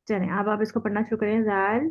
चलें, अब आप इसको पढ़ना शुरू करें। जाल।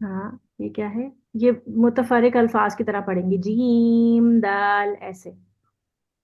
हाँ, ये क्या है? ये मुतफरिक अल्फाज की तरह पढ़ेंगे, जीम दाल ऐसे।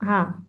हाँ।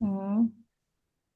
हम्म।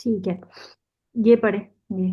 ठीक है, ये पढ़े। ये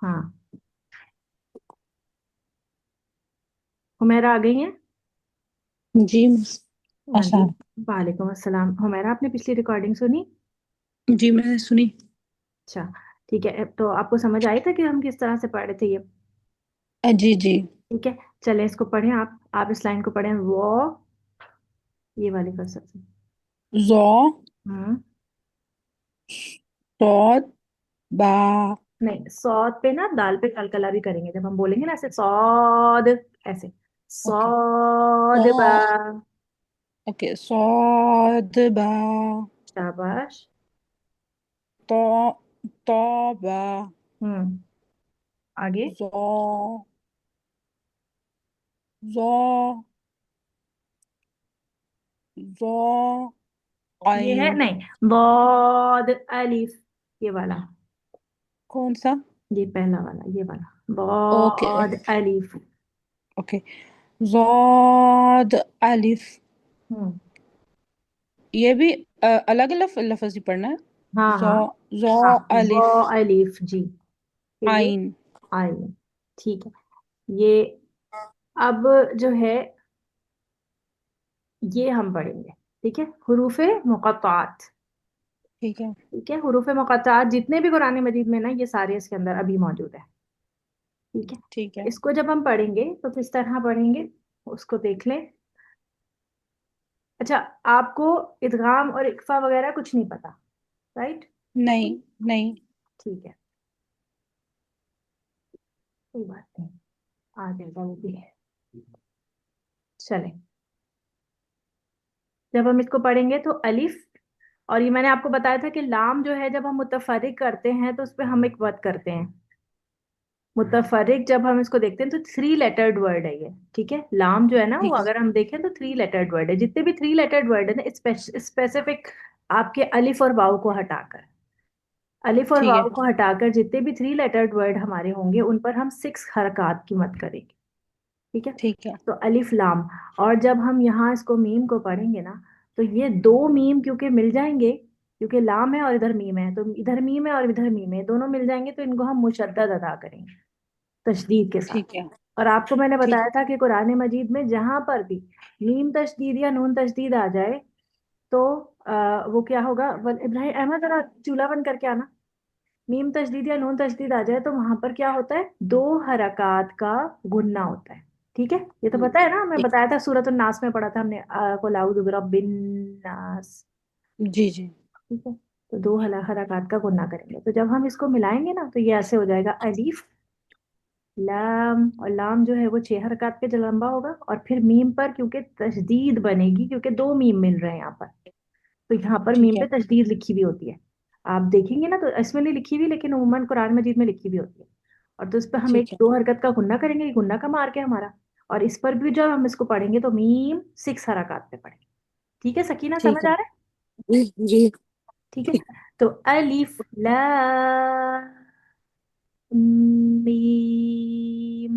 हाँ। हुमैरा आ गई हैं? जी मिस। हाँ जी। अच्छा। वालेकुम अस्सलाम। हुमैरा, आपने पिछली रिकॉर्डिंग सुनी? जी मैंने सुनी। अच्छा, ठीक है। तो आपको समझ आया था कि हम किस तरह से पढ़ रहे थे ये? जी जी। ठीक है, चलें इसको पढ़ें। आप इस लाइन को पढ़ें, वो ये वाले कर्सर से। जौ। हम्म। सौद। बा। नहीं, सौद पे ना दाल पे कलकला भी करेंगे जब हम बोलेंगे ना, ऐसे सौद, ऐसे ओके। सौद बा। सौ। ओके सौद बा। शाबाश। तो तो बा। हम्म। आगे। जौ। जौ। जौ। ये है आइन। नहीं, बौद अलिफ, ये वाला। कौन सा? ये पहला वाला, ये वाला ओके। बौद अलिफ। ओके। जौद अलिफ। हम्म। ये भी अलग अलग लफ्ज ही पढ़ना है। हाँ जौ। हाँ। जौ हाँ, बौ अलिफ। अलिफ जी। फिर ये आइन। आई। ठीक है। ये अब जो है, ये हम पढ़ेंगे। ठीक है, हुरूफे मुक़त्तआत। ठीक है। ठीक है, हुरूफे मुक़त्तआत जितने भी कुरान मजीद में ना, ये सारे इसके अंदर अभी मौजूद है। ठीक है। ठीक है। इसको जब हम पढ़ेंगे तो किस तरह पढ़ेंगे, उसको देख लें। अच्छा, आपको इदगाम और इख्फा वगैरह कुछ नहीं पता, राइट? नहीं नहीं। ठीक है, कोई बात नहीं, आ जाएगा वो भी। चलें, जब हम इसको पढ़ेंगे तो अलिफ, और ये मैंने आपको बताया था कि लाम जो है, जब हम मुतफर्रिक करते हैं तो उस पर हम एक वत करते हैं। मुतफर्रिक जब हम इसको देखते हैं तो थ्री लेटर्ड वर्ड है ये। ठीक है, लाम जो है ना, वो ठीक है। अगर हम देखें तो थ्री लेटर्ड वर्ड है। जितने भी थ्री लेटर्ड वर्ड है ना, स्पेसिफिक, आपके अलिफ और वाव को हटाकर, अलिफ और ठीक वाव है। को हटाकर जितने भी थ्री लेटर्ड वर्ड हमारे होंगे, उन पर हम सिक्स हरकत की मत करेंगे। ठीक है। ठीक है। तो अलिफ लाम। और जब हम यहाँ इसको मीम को पढ़ेंगे ना, तो ये दो मीम क्योंकि मिल जाएंगे, क्योंकि लाम है और इधर मीम है, तो इधर मीम है और इधर मीम है, दोनों मिल जाएंगे, तो इनको हम मुशद्दद अदा करेंगे, तशदीद के साथ। ठीक है। और आपको मैंने ठीक बताया था कि कुरान मजीद में जहां पर भी मीम तशदीद या नून तशदीद आ जाए, तो वो क्या होगा? इब्राहिम अहमद, जरा चूल्हा बंद करके आना। मीम तशदीद या नून तशदीद आ जाए तो वहां पर क्या होता है? दो हरकत का गुन्ना होता है। ठीक है, ये तो पता है ना, मैं ठीक। बताया था, सूरत नास में पढ़ा था हमने, कुल औज़ु बिरब्बिन नास। जी जी। ठीक है, तो दो हरकत का गुन्ना करेंगे, तो जब हम इसको मिलाएंगे ना, तो ये ऐसे हो जाएगा, अलीफ लाम। और लाम जो है वो छह हरकत पे जो लंबा होगा, और फिर मीम पर क्योंकि तशदीद बनेगी, क्योंकि दो मीम मिल रहे हैं यहाँ पर, तो यहाँ पर ठीक मीम है। पे तशदीद लिखी हुई होती है। आप देखेंगे ना, तो इसमें नहीं लिखी हुई, लेकिन उमूमन कुरान मजीद में लिखी हुई होती है। और तो इस पर हम एक ठीक है। दो हरकत का गुन्ना करेंगे, ये गुन्ना का मार्क है हमारा। और इस पर भी जब हम इसको पढ़ेंगे तो मीम सिक्स हरकत पे पढ़ेंगे। ठीक है सकीना, ठीक समझ है। आ रहा है? जी जी। ठीक है। तो अलिफ लाम मीम।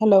हेलो।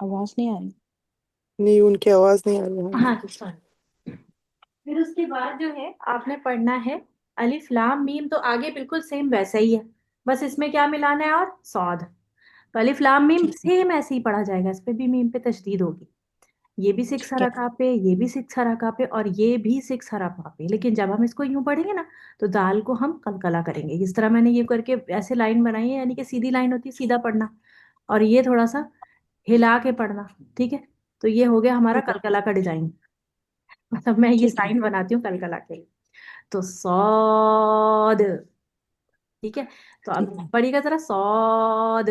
आवाज नहीं आ रही। नहीं, उनकी आवाज नहीं आ रही है. हाँ जी, सॉरी। फिर उसके बाद जो है आपने पढ़ना है अलिफ लाम मीम, तो आगे बिल्कुल सेम वैसा ही है, बस इसमें क्या मिलाना है? और सौद। तो अलिफ लाम मीम ठीक है। सेम ऐसे ही पढ़ा जाएगा, इस पे भी मीम पे तशदीद होगी। ये भी सिक्स ठीक है। हरका पे, ये भी सिक्स हरका पे, और ये भी सिक्स हरका पे। लेकिन जब हम इसको यूं पढ़ेंगे ना, तो दाल को हम कलकला करेंगे, इस तरह मैंने ये करके ऐसे लाइन बनाई है, यानी कि सीधी लाइन होती है, सीधा पढ़ना, और ये थोड़ा सा हिला के पढ़ना। ठीक है, तो ये हो गया हमारा ठीक है. कलकला का डिजाइन। मतलब मैं ये ठीक है। साइन बनाती हूँ कलकला के लिए। तो सौद, ठीक है। तो ठीक अब है। पढ़िएगा जरा, सौद,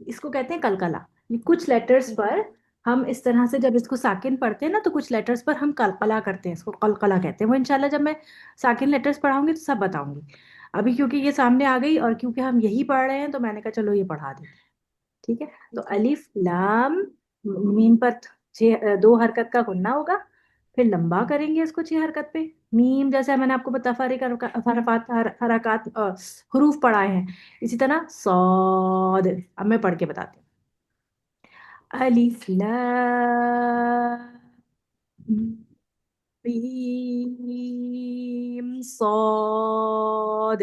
इसको कहते हैं कलकला। ये कुछ लेटर्स ठीक। पर हम इस तरह से जब इसको साकिन पढ़ते हैं ना, तो कुछ लेटर्स पर हम कलकला करते हैं, इसको कलकला कहते हैं। वो इंशाल्लाह जब मैं साकिन लेटर्स पढ़ाऊंगी तो सब बताऊंगी। अभी क्योंकि ये सामने आ गई और क्योंकि हम यही पढ़ रहे हैं, तो मैंने कहा चलो ये पढ़ा दी। ठीक है। तो ठीक है। अलिफ लाम मीम पर छह, दो हरकत का गुन्ना होगा। फिर लंबा करेंगे इसको छह हरकत पे। मीम जैसे मैंने आपको बता हरकत हरूफ पढ़ाए हैं, इसी तरह सौद। अब मैं पढ़ के बताती हूँ। अलिफ लाम मीम सौद।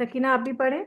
सकीना आप भी पढ़े,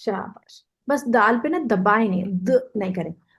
शाबाश। बस दाल पे ना दबाए नहीं, द नहीं करें।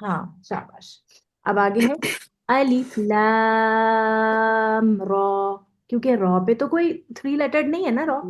हाँ शाबाश। अब आगे है अलिफ लाम रॉ। क्योंकि रॉ पे तो कोई थ्री लेटर्ड नहीं है ना, रॉ।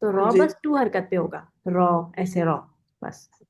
तो रॉ जी बस टू हरकत पे होगा, रॉ, ऐसे रॉ, बस।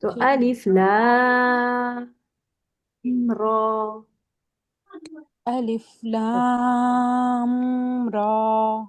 तो ठीक है। अलिफ लाम रॉ। अलिफ लाम ra।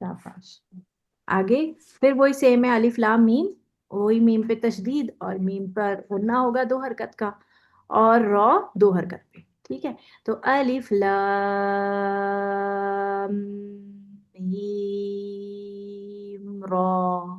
शाबाश। आगे फिर वही सेम है, अलिफ लाम मीम। वही मीम पे तशदीद और मीम पर गुन्ना होगा दो हरकत का, और रॉ दो हरकत पे। ठीक है। तो अलिफ लाम meme raw.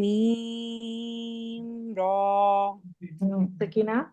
Meme ra। Sakina.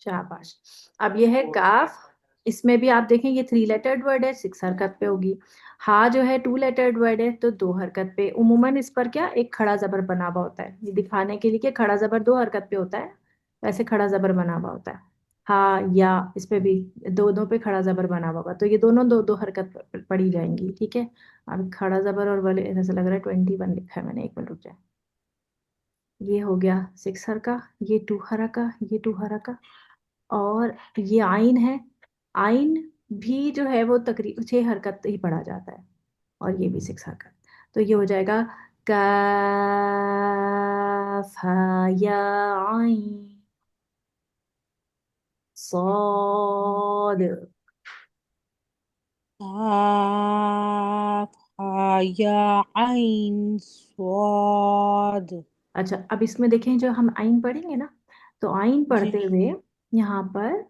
शाबाश। अब ये है काफ। इसमें भी आप देखें ये थ्री लेटर्ड वर्ड है, सिक्स हरकत पे होगी। हा जो है टू लेटर्ड वर्ड है, तो दो हरकत पे। उमूमन इस पर क्या एक खड़ा जबर बना हुआ होता है, ये दिखाने के लिए कि खड़ा जबर दो हरकत पे होता है, वैसे खड़ा जबर बना हुआ होता है। हा या इस पे भी दोनों पे खड़ा जबर बना हुआ होगा, तो ये दोनों दो दो हरकत पढ़ी जाएंगी। ठीक है। अब खड़ा जबर और वाले ऐसा लग रहा है 21 लिखा है मैंने, एक मिनट रुक जाए। ये हो गया सिक्स हर का, ये टू हरा का, ये टू हरा का। और ये आइन है। आइन भी जो है वो तकरीब छह हरकत ही पढ़ा जाता है, और ये भी सिक्स हरकत। तो ये हो जाएगा काफ हा या आइन सॉद। काफ हा या आइन स्वाद। अच्छा, अब इसमें देखें जो हम आइन पढ़ेंगे ना, तो आइन जी। पढ़ते हुए यहाँ पर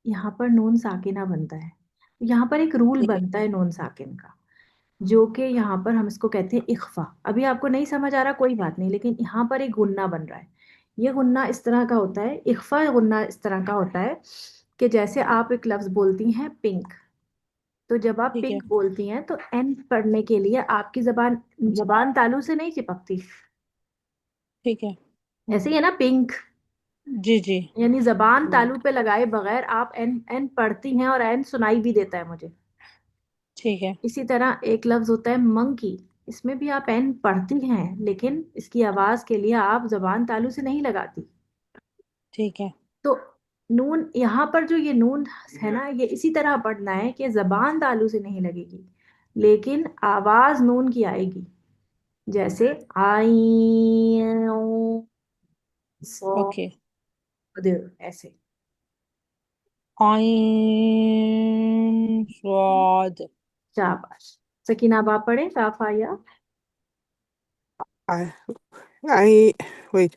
यहाँ पर नून साकिना बनता है। यहाँ पर एक रूल ठीक है। बनता है नून साकिन का, जो कि यहाँ पर हम इसको कहते हैं इख्फा। अभी आपको नहीं समझ आ रहा, कोई बात नहीं, लेकिन यहाँ पर एक गुन्ना बन रहा है। ये गुन्ना इस तरह का होता है, इख्फा गुन्ना इस तरह का होता है कि जैसे आप एक लफ्ज बोलती हैं पिंक, तो जब आप ठीक है। पिंक बोलती हैं तो एन पढ़ने के लिए आपकी जबान जबान तालू से नहीं चिपकती। ठीक है। ऐसे ही है ना पिंक, जी जी। यानी जबान तालू पे लगाए बगैर आप एन एन पढ़ती हैं, और एन सुनाई भी देता है मुझे। ठीक है। इसी तरह एक लफ्ज होता है मंकी। इसमें भी आप एन पढ़ती हैं, लेकिन इसकी आवाज के लिए आप जबान तालू से नहीं लगाती। ठीक है। तो नून यहाँ पर जो ये नून है ना, ये इसी तरह पढ़ना है कि जबान तालू से नहीं लगेगी, लेकिन आवाज नून की आएगी। जैसे आई सौद, ओके। ऐसे। आइन स्वाद। शाबाश। सकीना आप पढ़े काफ आया। I, I wait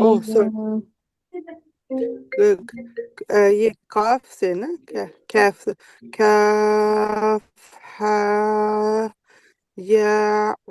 oh sorry आई ये काफ से ना क्या कैफ से काफ हा या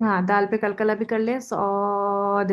हाँ, दाल पे कलकला भी कर ले, सौद।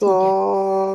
ठीक है,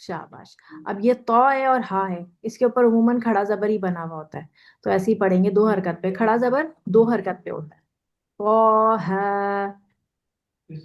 शाबाश। अब ये तौ है और हा है, इसके ऊपर उमूमन खड़ा जबर ही बना हुआ होता है, तो ऐसे ही पढ़ेंगे, दो हरकत पे खड़ा जबर, दो हरकत पे होता है। तौ है। तो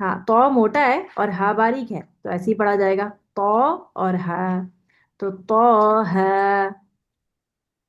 हाँ, तौ मोटा है और हा बारीक है, तो ऐसे ही पढ़ा जाएगा, तौ और हा। तो तौ है।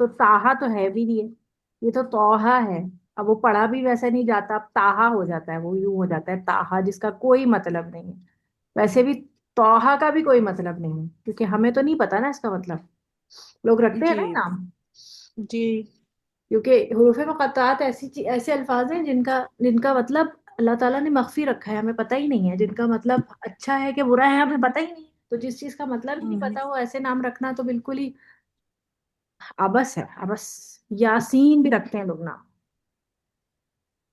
तो ताहा तो है भी नहीं है, ये तो तौहा है। अब वो पढ़ा भी वैसे नहीं जाता, अब ताहा हो जाता है, वो यूं हो जाता है ताहा, जिसका कोई मतलब नहीं है। वैसे भी तौहा का भी कोई मतलब नहीं है, क्योंकि हमें तो नहीं पता ना इसका मतलब, लोग रखते हैं जी ना ये नाम। जी क्योंकि हुरूफ मुक़त्तआत ऐसे अल्फाज हैं जिनका जिनका मतलब अल्लाह ताला ने मख्फी रखा है, हमें पता ही नहीं है, जिनका मतलब अच्छा है कि बुरा है हमें पता ही नहीं। तो जिस चीज का मतलब ही नहीं हम्म, पता, वो ऐसे नाम रखना तो बिल्कुल ही अबस है, अबस। यासीन भी रखते हैं लोग नाम।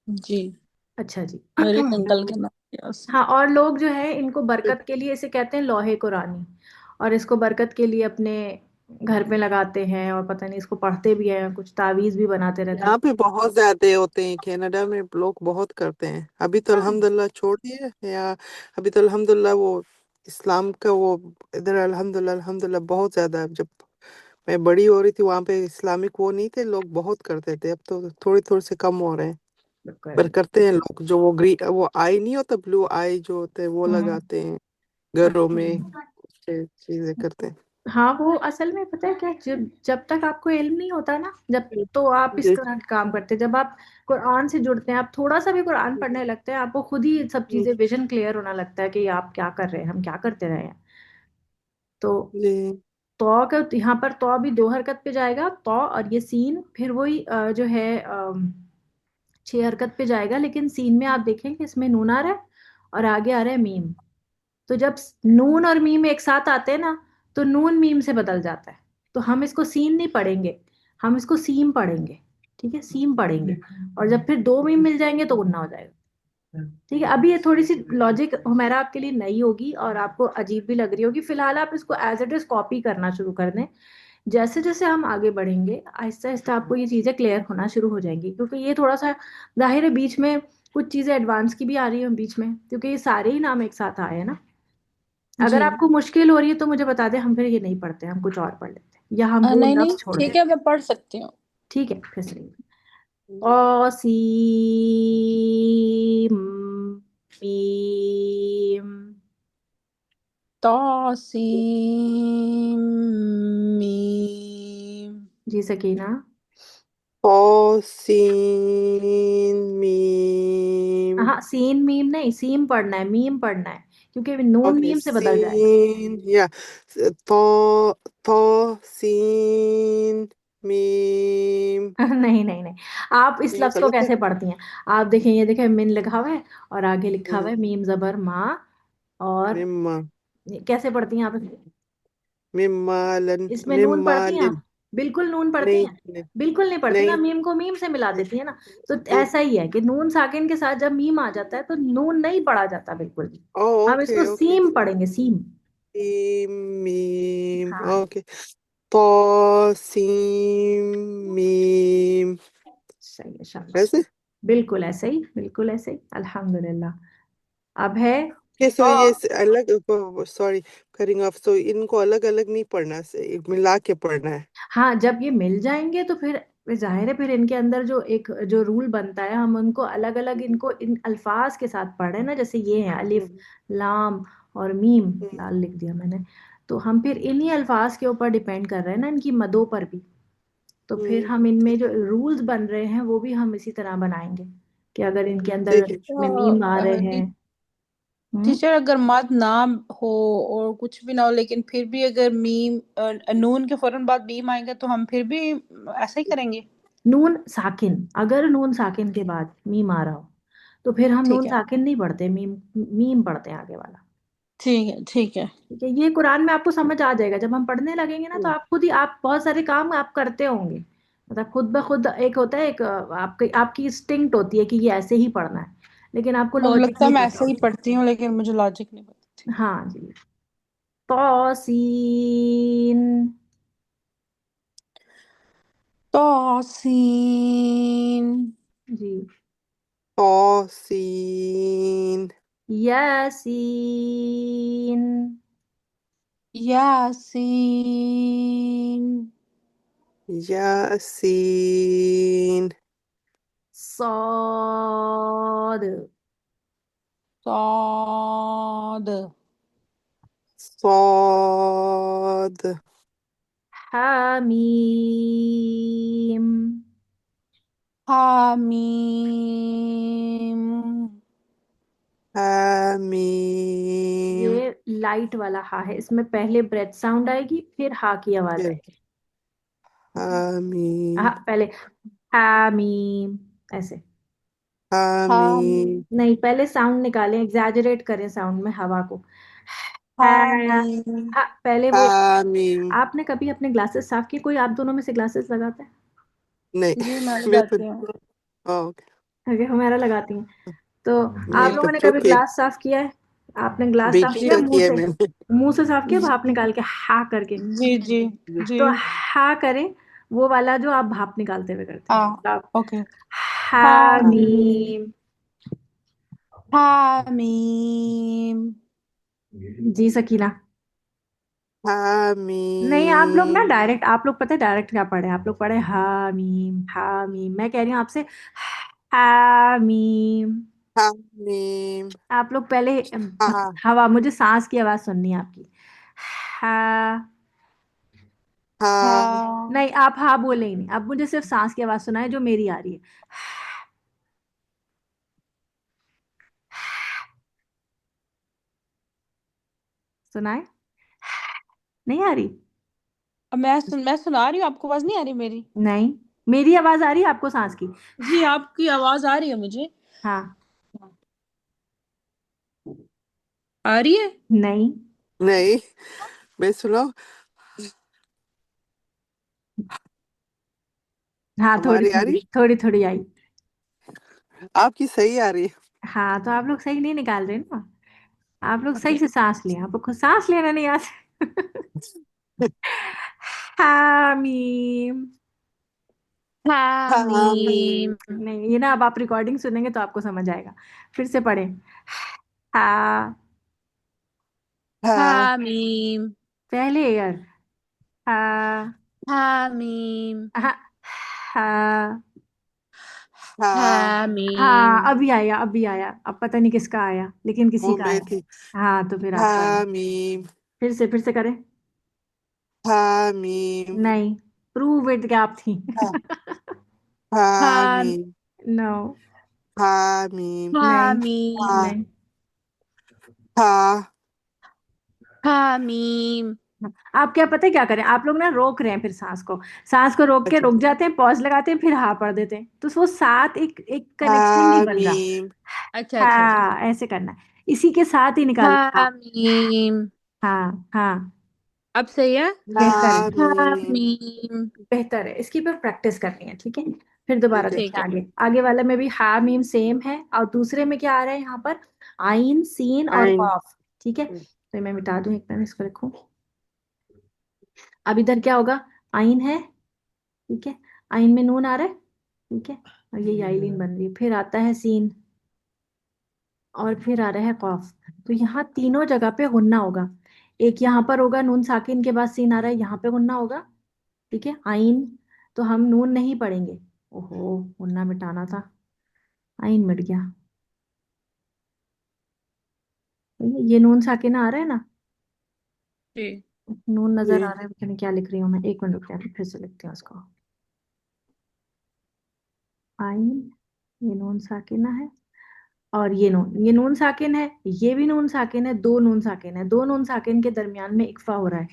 जी। अच्छा जी। मेरे एक अंकल के नाम यासीन। हाँ, और लोग जो है इनको बरकत के लिए इसे कहते हैं लोहे कुरानी, और इसको बरकत के लिए अपने घर में लगाते हैं, और पता नहीं इसको पढ़ते भी हैं, कुछ तावीज भी बनाते रहते हैं। यहाँ पे बहुत ज्यादा होते हैं, कनाडा में लोग बहुत करते हैं। अभी तो हाँ, अल्हम्दुलिल्लाह छोड़ दिए या अभी तो अल्हम्दुलिल्लाह वो इस्लाम का वो इधर अल्हम्दुलिल्लाह अल्हम्दुलिल्लाह बहुत ज्यादा है। जब मैं बड़ी हो रही थी वहां पे इस्लामिक वो नहीं थे, लोग बहुत करते थे। अब तो थोड़े थोड़े से कम हो रहे हैं, पर बिल्कुल। करते हैं लोग। जो वो वो आई नहीं होता, ब्लू आई जो होते हैं वो हम्म। लगाते हैं घरों अच्छा में, जी। चीजें करते हैं। हाँ, वो असल में पता है क्या, जब जब तक आपको इल्म नहीं होता ना, जब तो आप इस जी तरह के काम करते हैं। जब आप कुरान से जुड़ते हैं, आप थोड़ा सा भी कुरान पढ़ने लगते हैं, आपको खुद ही सब चीजें विजन क्लियर होना लगता है कि आप क्या कर रहे हैं, हम क्या करते रहे हैं। तो जी तौ का यहाँ पर तौ भी दो हरकत पे जाएगा, तौ, और ये सीन फिर वही जो है छह हरकत पे जाएगा, लेकिन सीन में आप देखें कि इसमें नून आ रहा है और आगे आ रहा है मीम। तो जब नून और मीम एक साथ आते हैं ना, तो नून मीम से बदल जाता है। तो हम इसको सीन नहीं पढ़ेंगे, हम इसको सीम पढ़ेंगे। ठीक है, सीम पढ़ेंगे, और जब फिर दो मीम मिल जाएंगे तो गुन्ना हो जाएगा। ठीक है, अभी ये थोड़ी सी लॉजिक हमारा आपके लिए नई होगी और आपको अजीब भी लग रही होगी, फिलहाल आप इसको एज इट इज कॉपी करना शुरू कर दें। जैसे जैसे हम आगे बढ़ेंगे, आहिस्ता आहिस्ता आपको ये चीजें क्लियर होना शुरू हो जाएंगी, क्योंकि ये थोड़ा सा जाहिर है, बीच में कुछ चीजें एडवांस की भी आ रही है बीच में, क्योंकि ये सारे ही नाम एक साथ आए हैं ना। जी। अगर आपको मुश्किल हो रही है तो मुझे बता दें, हम फिर ये नहीं पढ़ते, हम कुछ और पढ़ लेते हैं, या हम वो नहीं नहीं, लफ्ज छोड़ ठीक है, देते हैं। मैं पढ़ सकती हूँ। ठीक है, फिर सही। सीम मीम। तौसीम मीम। जी सकीना। तौसीन मीम। हाँ, सीन मीम नहीं, सीम पढ़ना है, मीम पढ़ना है, क्योंकि नून ओके मीम से बदल जाएगा। सीन या तो सीन मीम। नहीं नहीं नहीं, आप इस ये लफ्ज को गलत है। कैसे पढ़ती हैं? आप देखें, ये देखें, मिन लिखा हुआ है और आगे लिखा हुआ हम्म, है मीम जबर माँ, और मिम्मा ये कैसे पढ़ती हैं आप? मिम्मालन इसमें नून पढ़ती हैं मिम्मालिन। आप? बिल्कुल नून पढ़ती नहीं हैं? नहीं बिल्कुल नहीं पढ़ती ना, नहीं मीम को मीम से मिला देती है ना। तो नहीं। ऐसा ही है कि नून साकिन के साथ जब मीम आ जाता है तो नून नहीं पढ़ा जाता बिल्कुल भी। ओ हम ओके इसको ओके सीम पढ़ेंगे, सीम। सीम मीम। हाँ, ओके तो सीम मीम। सही है, शाबाश। ऐसे बिल्कुल ऐसे ही, बिल्कुल ऐसे ही, अल्हम्दुलिल्लाह। अब है ये सो तो। ये अलग, सॉरी कटिंग ऑफ, सो इनको अलग अलग नहीं पढ़ना, से मिला के पढ़ना है। हाँ, जब ये मिल जाएंगे तो फिर जाहिर है, फिर इनके अंदर जो एक जो रूल बनता है, हम उनको अलग अलग इनको इन अल्फाज के साथ पढ़े ना, जैसे ये है अलिफ, हम्म, लाम और मीम, हम्म, लाल लिख दिया मैंने। तो हम फिर इन्हीं अल्फाज के ऊपर डिपेंड कर रहे हैं ना, इनकी मदों पर भी। तो फिर हम इनमें ठीक जो रूल्स बन रहे हैं वो भी हम इसी तरह बनाएंगे, कि अगर इनके अंदर ठीक है। में मीम आ रहे हैं। हम्म। टीचर, अगर मद ना हो और कुछ भी ना हो, लेकिन फिर भी अगर मीम नून के फौरन बाद मीम आएगा, तो हम फिर भी ऐसा ही करेंगे। नून साकिन, अगर नून साकिन के बाद मीम आ रहा हो, तो फिर हम ठीक नून है, साकिन नहीं पढ़ते, मीम मीम पढ़ते हैं आगे वाला। ठीक है, ठीक है। ठीक है, ये कुरान में आपको समझ आ जाएगा, जब हम पढ़ने लगेंगे ना, तो आप खुद ही, आप बहुत सारे काम आप करते होंगे, मतलब खुद ब खुद। एक होता है, एक आपकी आपकी इंस्टिंक्ट होती है कि ये ऐसे ही पढ़ना है, लेकिन आपको मुझे लॉजिक लगता है नहीं मैं पता ऐसे ही होगा। पढ़ती हूँ, लेकिन मुझे लॉजिक नहीं पता। हाँ जी। तौसीन। तौसीन। जी। तौसीन। यासीन। यासीन। यासीन। सौद। सौद। सौद। हामीम। हामीम। हामीम। ये लाइट वाला हा है, इसमें पहले ब्रेथ साउंड आएगी, फिर हा की आवाज फिर आएगी। हामीम। हाँ पहले हामीम ऐसे। हामीम। हामीम। नहीं, पहले साउंड निकालें, एग्जैजरेट करें साउंड में हवा को। हाँ। हामीम। हाँ, पहले वो। हामीम। आपने कभी अपने ग्लासेस साफ किए? कोई आप दोनों में से ग्लासेस लगाता है? नहीं। जी मैं मैं तो लगाती हूँ। ओके। अरे हमारा लगाती हैं। तो नहीं, आप लोगों ने बच्चों कभी के ग्लास साफ किया है? आपने ग्लास साफ बेटी किया का मुंह किया है से? मैंने। मुंह से साफ किया, भाप जी निकाल के हा करके? जी जी। जी। तो हा करें, वो वाला जो आप भाप निकालते हुए करते हैं, हाँ। आप। ओके। हामीम। हामीम। हामीम। जी सकीना। नहीं, आप लोग ना हामीम। डायरेक्ट, आप लोग पता है डायरेक्ट क्या पढ़े? आप लोग पढ़े हामीम हामीम। मैं कह रही हूँ आपसे हामीम। हामीम। आप लोग पहले हाँ। हवा, मुझे सांस की आवाज सुननी है आपकी। हा। हाँ। हाँ। नहीं, आप हा बोले ही नहीं, अब मुझे सिर्फ सांस की आवाज सुनाए जो मेरी आ रही है। सुनाए? नहीं आ रही? अब मैं सुना रही हूँ, आपको आवाज नहीं आ रही मेरी? नहीं, मेरी आवाज आ रही है आपको सांस की? जी आपकी आवाज आ रही है मुझे। हाँ। आ रही है। नहीं। नहीं, मैं सुनाऊं? हाँ, थोड़ी हमारी आ थोड़ी रही। थोड़ी थोड़ी आई। आपकी सही आ रही है। हाँ, तो आप लोग सही नहीं निकाल रहे ना। आप लोग सही ओके। से सांस लें, आप लोग को सांस लेना नहीं आता। हामीम। हामीम। हामीम। नहीं, ये ना अब आप रिकॉर्डिंग सुनेंगे तो आपको समझ आएगा। फिर से पढ़ें। हा। हाँ। हामीम। पहले यार। हा। हामीम। हा। हा। हाँ। हामीम। हाँ, अभी आया अभी आया, अब पता नहीं किसका आया, लेकिन किसी वो का मैं आया। थी। हाँ, तो फिर आपका आया। हामीम। फिर से करें। हामीम। नहीं, प्रूव इट क्या आप थी? हाँ। हाम हामीम। नो। हामीम। नहीं। हामीम। हाँ। नहीं। हाँ। हामीम। आप क्या पता है क्या करें? आप लोग ना रोक रहे हैं फिर सांस को रोक के अच्छा। रुक जाते हैं, पॉज लगाते हैं, फिर हाँ पढ़ देते हैं, तो वो साथ एक एक कनेक्शन नहीं बन रहा। हामीम। अच्छा अच्छा अच्छा। हाँ, ऐसे करना है, इसी के साथ ही निकालना हाँ। हामीम। हाँ हाँ। अब सही है। बेहतर है। हामीम। हामीम। बेहतर है, इसकी पर प्रैक्टिस करनी है, ठीक है? फिर दोबारा ठीक है। देखते ठीक हैं है। आगे, आगे वाले में भी हा मीम सेम है, और दूसरे में क्या आ रहा है यहाँ पर? आइन, सीन और आइन। कॉफ। ठीक है, तो मैं मिटा दूं, एक मिनट इसको रखूं। अब इधर क्या होगा? आइन है, ठीक है, आइन में नून आ रहा है, ठीक है, और ये आइलीन बन रही है, फिर आता है सीन, और फिर आ रहा है कॉफ। तो यहाँ तीनों जगह पे गुन्ना होगा। एक यहाँ पर होगा नून साकिन के बाद सीन आ रहा है, यहाँ पे गुन्ना होगा, ठीक है, आइन। तो हम नून नहीं पढ़ेंगे। ओहो, गुन्ना मिटाना था, आइन मिट गया। ये नून साकिन आ रहा है ना? जी। नून नजर आ जी। रहा है, लेकिन क्या लिख रही हूँ मैं? एक मिनट रुक जाए, फिर से लिखती हूँ उसको। आइन, ये नून साकिना है, और ये नून साकिन है, ये भी नून साकिन है, दो नून साकिन है, दो नून साकिन के दरमियान में इक्फा हो रहा है।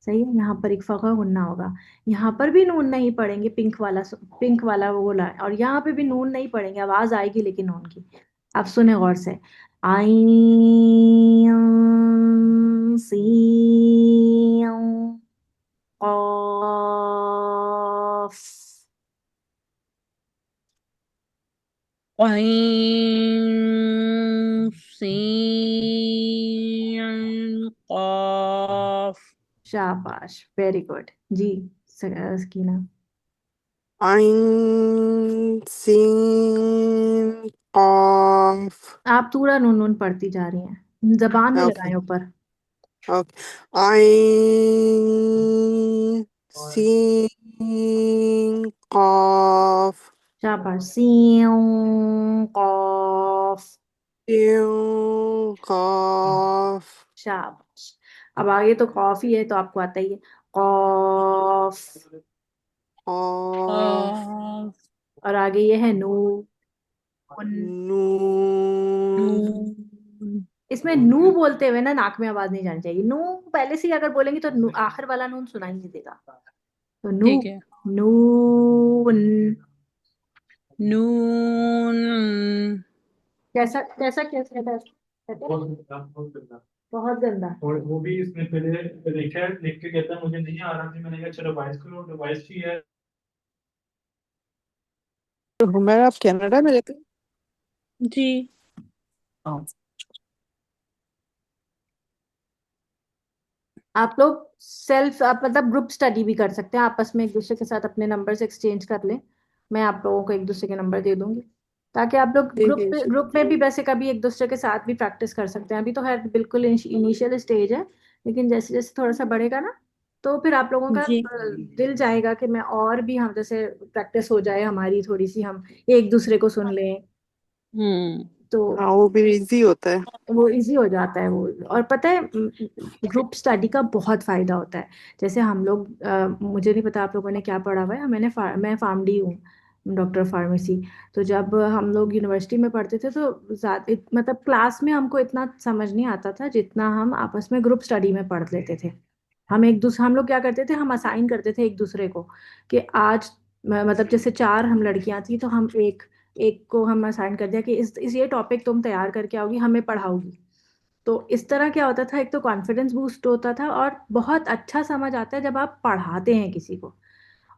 सही है, यहाँ पर इक्फा का गुन्ना होगा। यहाँ पर भी नून नहीं पड़ेंगे, पिंक वाला वो बोला है, और यहाँ पे भी नून नहीं पड़ेंगे, आवाज आएगी लेकिन नून की। अब सुने गौर से। आइन सीन कॉफ। वाइन। शाबाश, वेरी गुड जी। सकीना। आइन सीन कॉफ। आप पूरा नून नून पढ़ती जा रही हैं, जबान में ओके लगाए ऊपर। ओके। आइन सीन कॉफ। शाबाश, सीऊ कॉफ। सीन कॉफ। शाबाश। अब आगे तो कॉफ ही है, तो आपको आता ही है, कॉफ। कॉफ। कॉफ। और आगे ये है नून। नून। नून। इसमें नू बोलते हुए ना नाक में आवाज नहीं जानी चाहिए। नू पहले से ही अगर बोलेंगे तो नू, आखिर वाला नून सुनाई नहीं देगा। तो नू, ठीक है। नून। नून। कैसा कैसा कैसा कहता है? बहुत गंदा। और वो भी इसने पहले लिखा है, लिख के कहता है मुझे नहीं आ रहा थी, मैंने कहा चलो रिवाइज करो, रिवाइज की है। हुमैरा, आप कनाडा में रहते जी। हैं? आप लोग सेल्फ, आप मतलब ग्रुप स्टडी भी कर सकते हैं, आपस में एक दूसरे के साथ अपने नंबर्स एक्सचेंज कर लें। मैं आप लोगों को एक दूसरे के नंबर दे दूंगी, ताकि आप लोग ठीक है। ग्रुप में भी वैसे कभी एक दूसरे के साथ भी प्रैक्टिस कर सकते हैं। अभी तो खैर बिल्कुल इनिशियल स्टेज है, लेकिन जैसे जैसे थोड़ा सा बढ़ेगा ना, तो फिर आप लोगों का जी। दिल जाएगा कि मैं और भी, हम जैसे प्रैक्टिस हो जाए हमारी थोड़ी सी, हम एक दूसरे को सुन लें। हम्म। तो हाँ, वो भी इजी होता है। वो इजी हो जाता है वो। और पता है, ग्रुप स्टडी का बहुत फायदा होता है। जैसे हम लोग, मुझे नहीं पता आप लोगों ने क्या पढ़ा हुआ है, मैं फार्मडी हूँ, डॉक्टर फार्मेसी। तो जब हम लोग यूनिवर्सिटी में पढ़ते थे तो मतलब क्लास में हमको इतना समझ नहीं आता था जितना हम आपस में ग्रुप स्टडी में पढ़ लेते थे। हम लोग क्या करते थे, हम असाइन करते थे एक दूसरे को कि आज, मतलब जैसे चार हम लड़कियां थी, तो हम एक एक को हम असाइन कर दिया कि इस ये टॉपिक तुम तैयार करके आओगी, हमें पढ़ाओगी। तो इस तरह क्या होता था, एक तो कॉन्फिडेंस बूस्ट होता था, और बहुत अच्छा समझ आता है जब आप पढ़ाते हैं किसी को।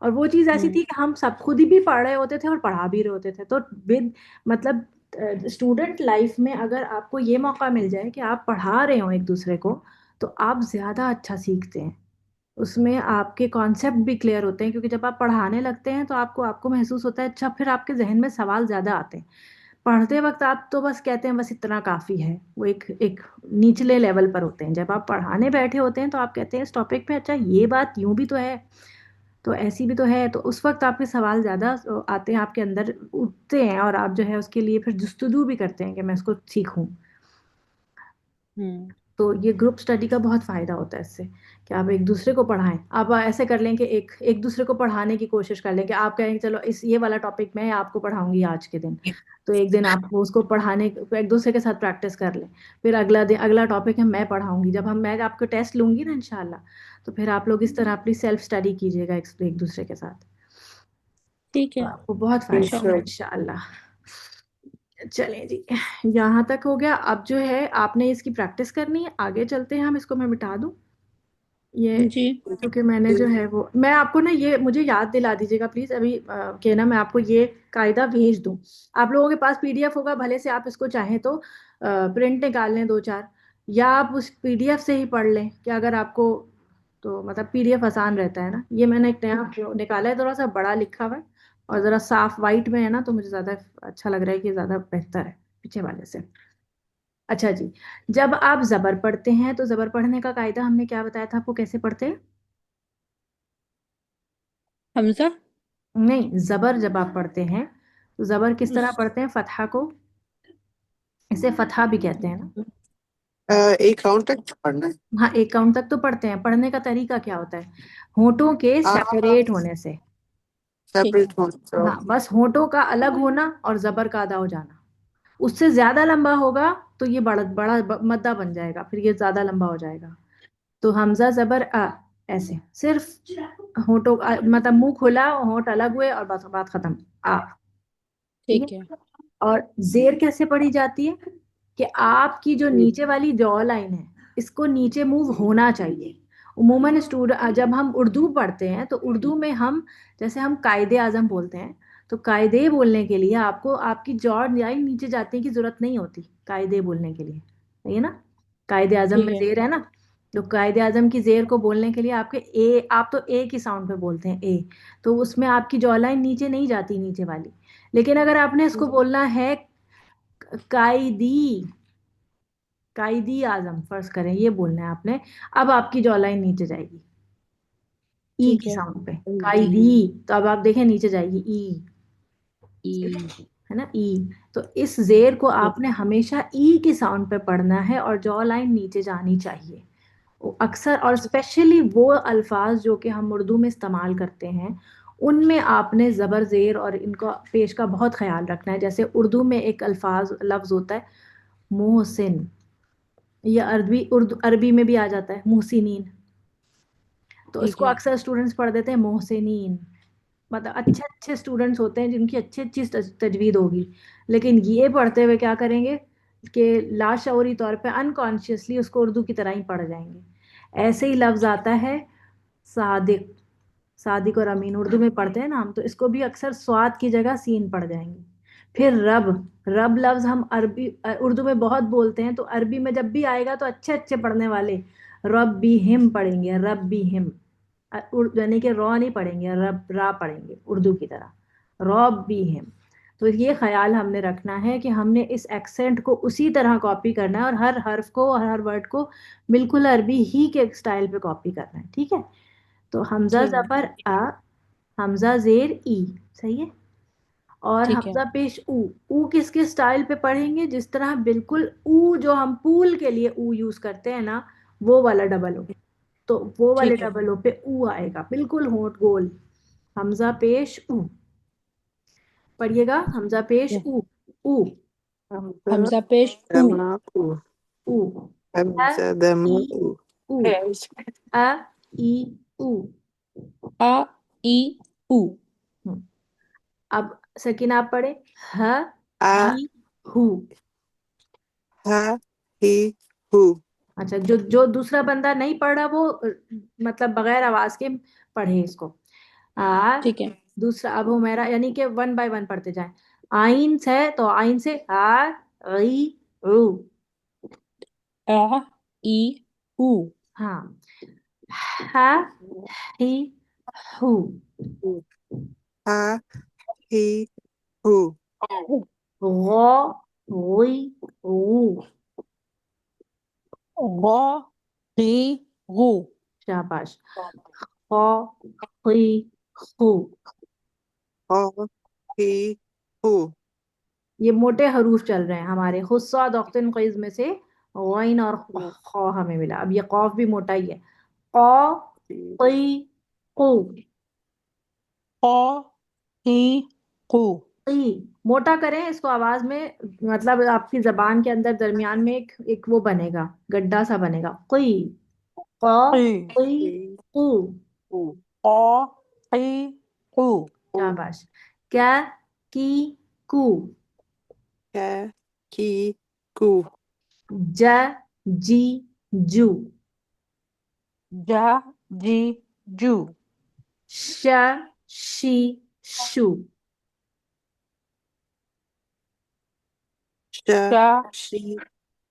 और वो चीज़ ऐसी हम्म। थी कि हम सब खुद ही भी पढ़ रहे होते थे और पढ़ा भी रहे होते थे। तो विद मतलब स्टूडेंट लाइफ में अगर आपको ये मौका मिल जाए कि आप पढ़ा रहे हो एक दूसरे को, तो आप ज़्यादा अच्छा सीखते हैं। उसमें आपके कॉन्सेप्ट भी क्लियर होते हैं, क्योंकि जब आप पढ़ाने लगते हैं तो आपको आपको महसूस होता है, अच्छा, फिर आपके जहन में सवाल ज़्यादा आते हैं। पढ़ते वक्त आप तो बस कहते हैं बस इतना काफ़ी है, वो एक एक निचले लेवल पर होते हैं। जब आप पढ़ाने बैठे होते हैं तो आप कहते हैं इस टॉपिक पे, अच्छा ये बात यूं भी तो है, तो ऐसी भी तो है। तो उस वक्त आपके सवाल ज़्यादा आते हैं, आपके अंदर उठते हैं, और आप जो है उसके लिए फिर जुस्तजू भी करते हैं कि मैं इसको सीखूं। हम्म। तो ये ग्रुप स्टडी का बहुत फायदा होता है इससे, कि आप एक दूसरे को पढ़ाएं। आप ऐसे कर लें कि एक एक दूसरे को पढ़ाने की कोशिश कर लें, कि आप कहें चलो इस ये वाला टॉपिक मैं आपको पढ़ाऊंगी आज के दिन। तो एक दिन आप उसको पढ़ाने एक दूसरे के साथ प्रैक्टिस कर लें। फिर अगला दिन अगला टॉपिक है मैं पढ़ाऊंगी, जब मैं आपको टेस्ट लूंगी ना इंशाल्लाह, तो फिर आप लोग इस तरह अपनी सेल्फ स्टडी कीजिएगा एक दूसरे के साथ। ठीक तो है। आपको बहुत फायदा होगा इंशाल्लाह। इंशाल्लाह। चलें जी, यहाँ तक हो गया। अब जो है आपने इसकी प्रैक्टिस करनी है, आगे चलते हैं हम। इसको मैं मिटा दूं ये, जी। क्योंकि मैंने जो है वो, मैं आपको ना ये, मुझे याद दिला दीजिएगा प्लीज अभी, के ना मैं आपको ये कायदा भेज दूं। आप लोगों के पास पीडीएफ होगा, भले से आप इसको चाहें तो प्रिंट निकाल लें दो चार, या आप उस पीडीएफ से ही पढ़ लें, कि अगर आपको, तो मतलब पीडीएफ आसान रहता है ना। ये मैंने एक नया निकाला है, थोड़ा सा बड़ा लिखा हुआ है, और जरा साफ वाइट में है ना, तो मुझे ज्यादा अच्छा लग रहा है कि ज्यादा बेहतर है पीछे वाले से। अच्छा जी, जब आप जबर पढ़ते हैं तो जबर पढ़ने का कायदा हमने क्या बताया था आपको, कैसे पढ़ते हैं? हमजा। नहीं, जबर जब आप पढ़ते हैं तो जबर किस तरह उस पढ़ते हैं, फतहा को, इसे फतहा भी कहते हैं ना। एक राउंड तक पढ़ना है। हाँ, एक काउंट तक तो पढ़ते हैं। पढ़ने का तरीका क्या होता है, होठों के सेपरेट होने से। ठीक है। सेपरेट हो तो। हाँ, बस होठों का अलग होना और जबर का अदा हो जाना। उससे ज्यादा लंबा होगा तो ये बड़ा बड़ा मद्दा बन जाएगा, फिर ये ज्यादा लंबा हो जाएगा। तो हमजा जबर अ, ऐसे सिर्फ होठों मतलब मुंह खुला, होठ अलग हुए, और बस बात खत्म। आ। ठीक ठीक है। है। और जेर कैसे पढ़ी जाती है, कि आपकी जो नीचे वाली जॉ लाइन है, इसको नीचे मूव होना चाहिए। उमूमन स्टूडेंट जब हम उर्दू पढ़ते हैं तो उर्दू में हम, जैसे हम कायदे आजम बोलते हैं, तो कायदे बोलने के लिए आपको आपकी जॉ लाइन नीचे जाने की जरूरत नहीं होती कायदे बोलने के लिए, सही है ना। कायदे आजम ठीक में है। जेर है ना, तो कायदे आजम की जेर को बोलने के लिए आपके ए, आप तो ए की साउंड पे बोलते हैं ए, तो उसमें आपकी जॉ लाइन नीचे नहीं जाती नीचे वाली। लेकिन अगर आपने इसको बोलना है कायदी, कायदी आजम फर्ज करें ये बोलना है आपने, अब आपकी जॉ लाइन नीचे जाएगी ई ठीक की है। साउंड पे, कायदी, तो अब आप देखें नीचे जाएगी ई, ई। है ना ई। तो इस जेर को आपने हमेशा ई की साउंड पे पढ़ना है और जॉ लाइन नीचे जानी चाहिए। अक्सर और स्पेशली वो अल्फाज जो कि हम उर्दू में इस्तेमाल करते हैं उनमें आपने ज़बर ज़ेर और इनका पेश का बहुत ख्याल रखना है। जैसे उर्दू में एक अल्फाज लफ्ज़ होता है मोहसिन, या उर्दू अरबी में भी आ जाता है मोहसिनीन, तो ठीक इसको है। अक्सर स्टूडेंट्स पढ़ देते हैं मोहसिनीन। मतलब अच्छे अच्छे स्टूडेंट्स होते हैं जिनकी अच्छी अच्छी तजवीद होगी, लेकिन ये पढ़ते हुए क्या करेंगे कि लाशऊरी तौर पे अनकॉन्शियसली उसको उर्दू की तरह ही पढ़ जाएंगे। ऐसे ही लफ्ज़ आता है सादिक, सादिक और अमीन उर्दू में पढ़ते हैं ना हम, तो इसको भी अक्सर स्वाद की जगह सीन पढ़ जाएंगे। फिर रब, रब लफ्ज़ हम उर्दू में बहुत बोलते हैं, तो अरबी में जब भी आएगा तो अच्छे अच्छे पढ़ने वाले रब भी हिम पढ़ेंगे, रब भी हिम, यानी कि रॉ नहीं पढ़ेंगे, रब रा पढ़ेंगे उर्दू की तरह, रॉब भी हिम। तो ये ख्याल हमने रखना है कि हमने इस एक्सेंट को उसी तरह कॉपी करना है और हर हर्फ को और हर वर्ड को बिल्कुल अरबी ही के स्टाइल पे कॉपी करना है, ठीक है। तो हमजा ठीक है। जबर आ, हमजा जेर ई, सही है। और ठीक है। हमजा पेश ऊ किसके स्टाइल पे पढ़ेंगे, जिस तरह बिल्कुल ऊ जो हम पूल के लिए ऊ यूज करते हैं ना, वो वाला डबल ओ, तो वो वाले ठीक है। डबल ओ पे ऊ आएगा, बिल्कुल होंठ गोल। हमजा पेश ऊ, पढ़िएगा हमजा पेश ऊ, ऊ, हमजा हमजा पेश ऊ। दमा ऊ, ऊ, अ हमजा दमा ई ऊ, ऊ, अ ई ऊ। आ ई ऊ। हम्म, अब सकीना आप पढ़े ह आ ही हु। हा ही हु। अच्छा, जो जो दूसरा बंदा नहीं पढ़ रहा वो मतलब बगैर आवाज के पढ़े इसको। आ, ठीक है। दूसरा अब हुमैरा, यानी कि वन बाय वन पढ़ते जाएं। आइन से तो आइन से आ ई उ, आ ई ऊ। हाँ, हा ही हु, हा ही हु। गो गुई ऊ, गौ री गु। शाबाश, खो हुई हु। हा ही हु। ये मोटे हरूफ चल रहे हैं हमारे, खुस्सा दख्तिन क़ैज़ में से गैन और खौ हमें मिला। अब ये कौफ भी मोटा ही है, कौ क़ी कु, कौ ही कु। क़ी, मोटा करें इसको आवाज में, मतलब आपकी जबान के अंदर दरमियान में एक वो बनेगा, गड्ढा सा बनेगा, क़ी, कौ की। क़ी कु। कौ की कु। शाबाश, क्या की कु, कै की कु। ज जी जू, जा जी जू। श शी शू, शा शा शी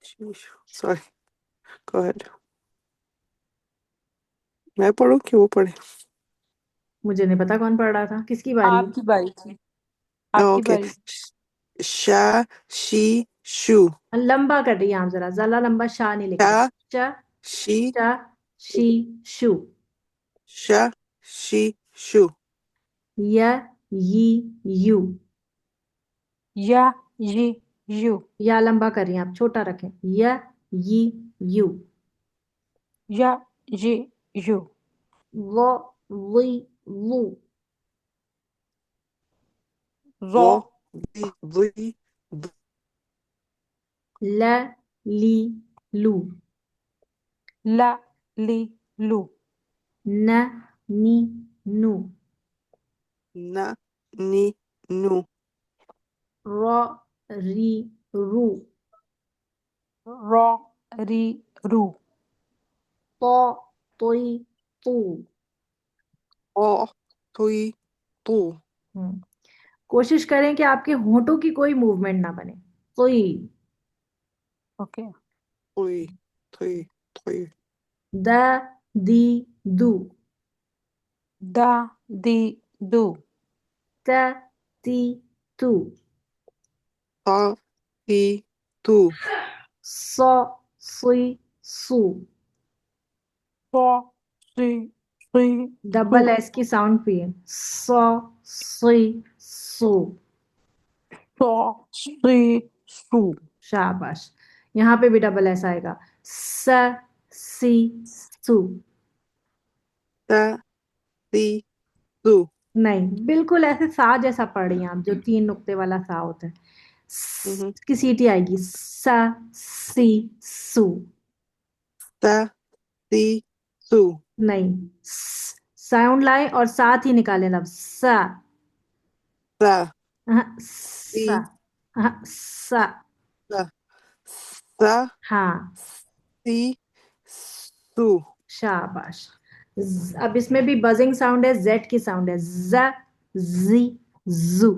सॉरी, गो अहेड। मैं पढ़ूं कि वो पढ़े? मुझे नहीं पता कौन पढ़ रहा था, किसकी बारी है। आपकी बारी थी। आपकी ओके। बारी। शा शी शू। लंबा कर रही हैं आप जरा, जला लंबा शाह नहीं लिख शा रहे, श शी श शी शू, शा शी शू। य यी यू, या जी यू। या लंबा कर रही हैं आप, छोटा रखें, य यी यू, या जी यू। वो वी वू, रो वो वी ल ली लू, ला ली लू। न नी नू, ना नी नू। रो री रू, रो री रू। तो तोई तू। ओ तुई तू। हम्म, कोशिश करें कि आपके होंठों की कोई मूवमेंट ना बने, कोई। ओके। तुई तुई तुई। द दी दू दा दी दू त ती तू ता ती तू सो सुई सू सो सी सी सू डबल एस की साउंड पिए सो सुई सू सो सी सू शाबाश यहाँ पे भी डबल एस आएगा स सी सू ता ती तू नहीं बिल्कुल ऐसे सा जैसा पढ़ रही हैं आप जो 3 नुक्ते वाला सा होता है की सीटी आएगी सा सी सू ता ती तू नहीं साउंड लाए और साथ ही निकाले लफ्ज सा ता ती सा सा ता सा हाँ ती सू शाबाश अब इसमें भी बजिंग साउंड है जेड की साउंड है ज जी जू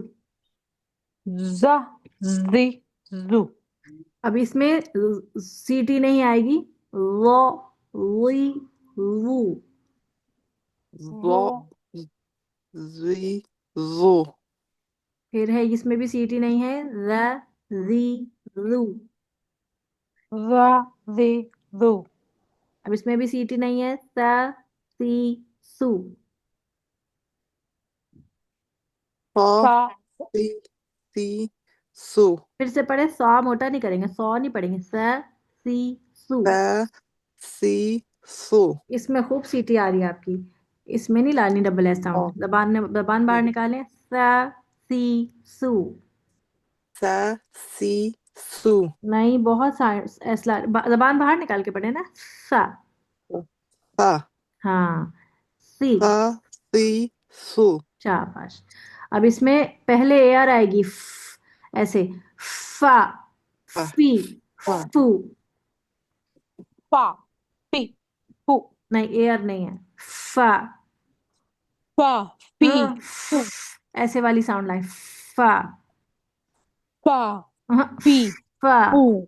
जा जी जू अब इसमें सीटी नहीं आएगी वो वी वू ज़ो ज़ी ज़ो फिर है इसमें भी सीटी नहीं है र री रू जा जी जू अब इसमें भी सीटी नहीं है स सी सू ता सा ती ती सू फिर से पढ़े सौ मोटा नहीं करेंगे सौ नहीं पढ़ेंगे स सी सू ता सी सू इसमें खूब सीटी आ रही है आपकी इसमें नहीं लानी डबल एस साउंड जबान बाहर निकालें स सी सू ता सी सू नहीं बहुत एस जबान बाहर निकाल के पढ़े ना सा ता हाँ सी ता सी सू शाबाश अब इसमें पहले एयर आएगी ऐसे फा फा फी फा फू फा पी फू नहीं एयर नहीं है फा फा पी फू ऐसे वाली साउंड लाए फा फा हाँ, पी फा फू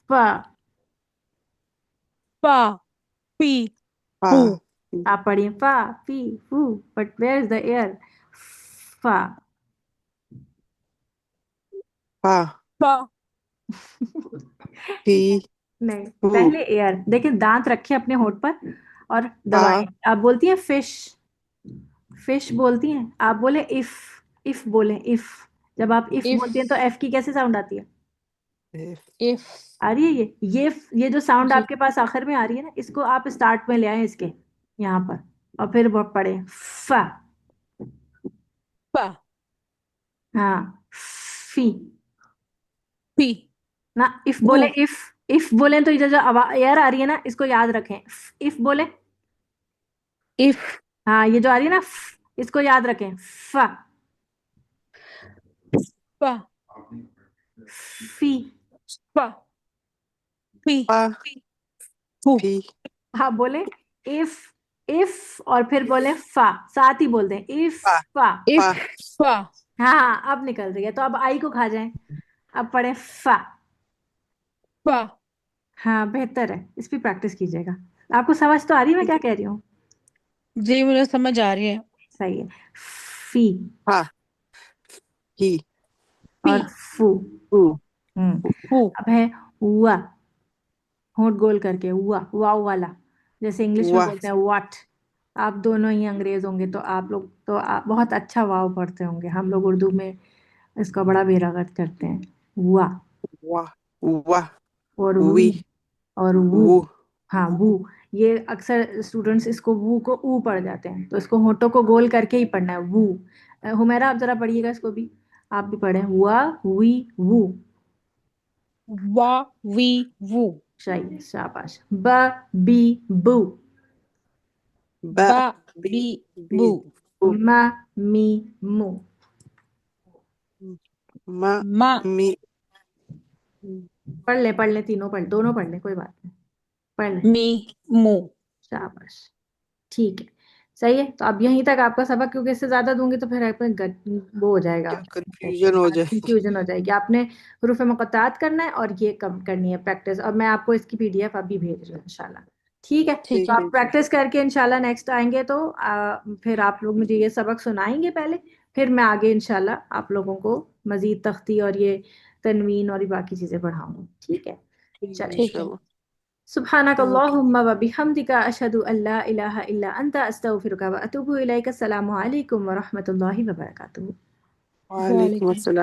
फा फा पी फा फू आप पढ़िए फा फी फू but where is the air फा फा फा पी नहीं फू पहले एयर देखिए दांत रखे अपने होठ पर और दबाएं आप बोलती हैं फिश बोलती हैं आप बोले इफ बोले इफ जब आप इफ If बोलती हैं तो एफ की कैसे साउंड आती है if आ रही है ये जो साउंड जी आपके पास आखिर में आ रही है ना इसको आप स्टार्ट में ले आए इसके यहाँ पर और फिर वो पढ़े फा फा हाँ फी पी ना इफ फू बोले इफ बोले तो ये जो एयर आ रही है ना इसको याद रखें इफ बोले if हाँ ये जो आ रही है ना इसको याद रखें फा फा फी फा पी फा फू पी हाँ बोले इफ और फिर बोले फा साथ ही बोल दें इफ फा फा if फा फा हाँ हाँ अब निकल रही है तो अब आई को खा जाएं अब पढ़े फा फा हाँ बेहतर है इस पे प्रैक्टिस कीजिएगा आपको समझ तो आ रही है मैं क्या कह रही हूँ जी मुझे समझ आ रही है सही है फी फा पी और पी फू फू फू अब है हुआ होंठ गोल करके हुआ वाव वाला जैसे इंग्लिश में वाह बोलते हैं व्हाट आप दोनों ही अंग्रेज होंगे तो आप लोग तो बहुत अच्छा वाव पढ़ते होंगे हम लोग उर्दू में इसका बड़ा बेरगत करते हैं हुआ वाह वाह और वी वी और वू वू हाँ वू ये अक्सर स्टूडेंट्स इसको वू को ऊ पढ़ जाते हैं तो इसको होठों को गोल करके ही पढ़ना है वू हुमैरा आप जरा पढ़िएगा इसको भी आप भी पढ़ें हुआ वी वू वा वी वू सही शाबाश ब बी बू बा बा बी बू बू म मी मू मा मा मी पढ़ ले तीनों दोनों पढ़ ले कोई बात नहीं पढ़ ले मी मू शाबाश ठीक है सही है तो अब यहीं तक आपका सबक क्योंकि इससे ज्यादा दूंगी तो फिर आपने वो हो जाएगा क्या कंफ्यूजन हो जाए कंफ्यूजन हो जाएगी आपने हरूफ मुक़त्तात करना है और ये कम करनी है प्रैक्टिस और मैं आपको इसकी पीडीएफ अभी भेज रही हूँ इंशाल्लाह ठीक है। ठीक ठीक तो है। आप है जी। प्रैक्टिस करके इंशाल्लाह नेक्स्ट आएंगे तो फिर आप लोग मुझे ये सबक सुनाएंगे पहले, फिर मैं आगे इंशाल्लाह आप लोगों को मजीद तख्ती और ये तनवीन और ये बाकी चीजें पढ़ाऊंगी। ठीक है, ठीक है चलिए। ठीक है। इंशाल्लाह। सुब्हानक ओके। अल्लाहुम्मा व बिहम्दिका अशहदु अल्ला इलाहा इल्ला अंता अस्तगफिरुका व अतूबु इलैक। अस्सलामु अलैकुम व रहमतुल्लाहि व बरकातुहू। वालेकुम वालेकुम अस्सलाम।